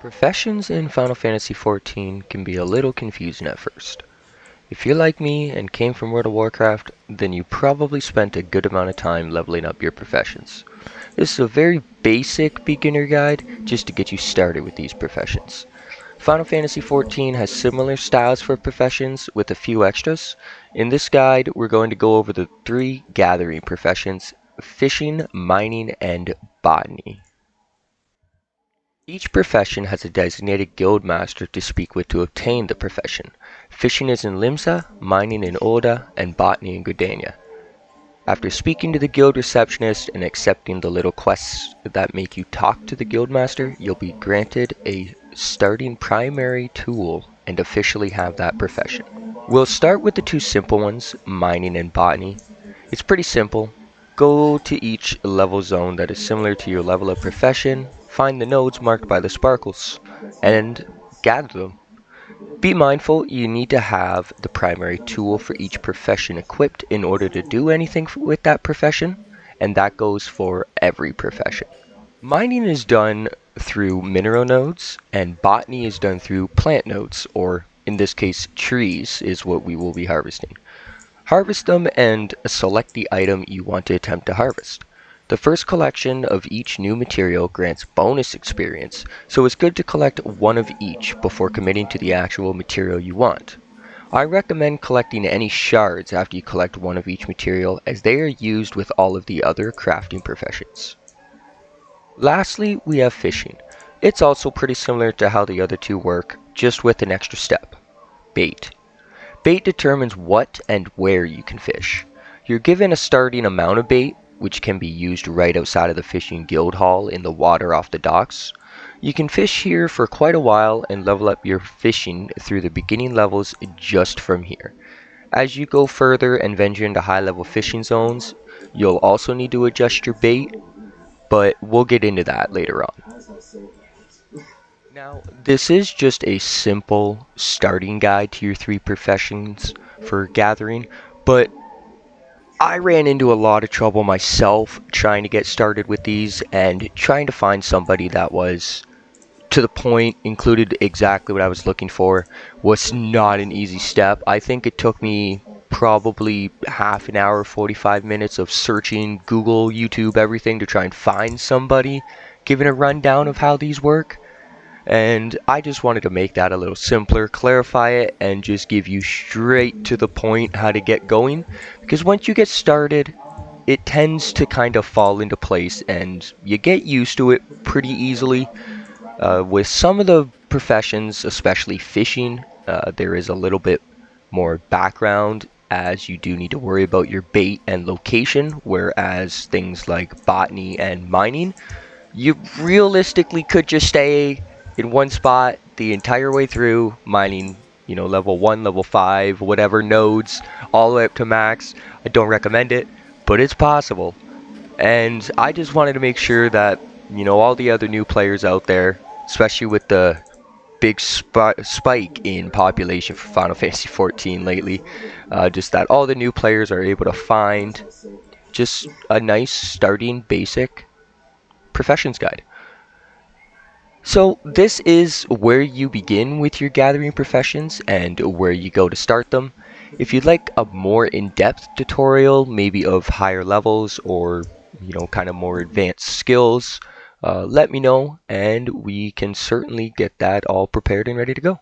Professions in Final Fantasy XIV can be a little confusing at first. If you're like me and came from World of Warcraft, then you probably spent a good amount of time leveling up your professions. This is a very basic beginner guide just to get you started with these professions. Final Fantasy XIV has similar styles for professions with a few extras. In this guide, we're going to go over the three gathering professions: fishing, mining, and botany. Each profession has a designated guild master to speak with to obtain the profession. Fishing is in Limsa, mining in Oda, and botany in Gudania. After speaking to the guild receptionist and accepting the little quests that make you talk to the guild master, you'll be granted a starting primary tool and officially have that profession. We'll start with the two simple ones, mining and botany. It's pretty simple. Go to each level zone that is similar to your level of profession, find the nodes marked by the sparkles, and gather them. Be mindful you need to have the primary tool for each profession equipped in order to do anything with that profession, and that goes for every profession. Mining is done through mineral nodes, and botany is done through plant nodes, or in this case, trees is what we will be harvesting. Harvest them and select the item you want to attempt to harvest. The first collection of each new material grants bonus experience, so it's good to collect one of each before committing to the actual material you want. I recommend collecting any shards after you collect one of each material, as they are used with all of the other crafting professions. Lastly, we have fishing. It's also pretty similar to how the other two work, just with an extra step: bait. Bait determines what and where you can fish. You're given a starting amount of bait, which can be used right outside of the fishing guild hall in the water off the docks. You can fish here for quite a while and level up your fishing through the beginning levels just from here. As you go further and venture into high level fishing zones, you'll also need to adjust your bait, but we'll get into that later on. Now, this is just a simple starting guide to your three professions for gathering, but I ran into a lot of trouble myself trying to get started with these and trying to find somebody that was to the point, included exactly what I was looking for, was not an easy step. I think it took me probably half an hour, 45 minutes of searching Google, YouTube, everything to try and find somebody giving a rundown of how these work. And I just wanted to make that a little simpler, clarify it, and just give you straight to the point how to get going. Because once you get started, it tends to kind of fall into place and you get used to it pretty easily. With some of the professions, especially fishing, there is a little bit more background, as you do need to worry about your bait and location, whereas things like botany and mining, you realistically could just stay in one spot the entire way through, mining, level 1, level 5, whatever nodes, all the way up to max. I don't recommend it, but it's possible. And I just wanted to make sure that, all the other new players out there, especially with the big spike in population for Final Fantasy XIV lately, just that all the new players are able to find just a nice starting basic professions guide. So this is where you begin with your gathering professions and where you go to start them. If you'd like a more in-depth tutorial, maybe of higher levels or kind of more advanced skills, let me know and we can certainly get that all prepared and ready to go.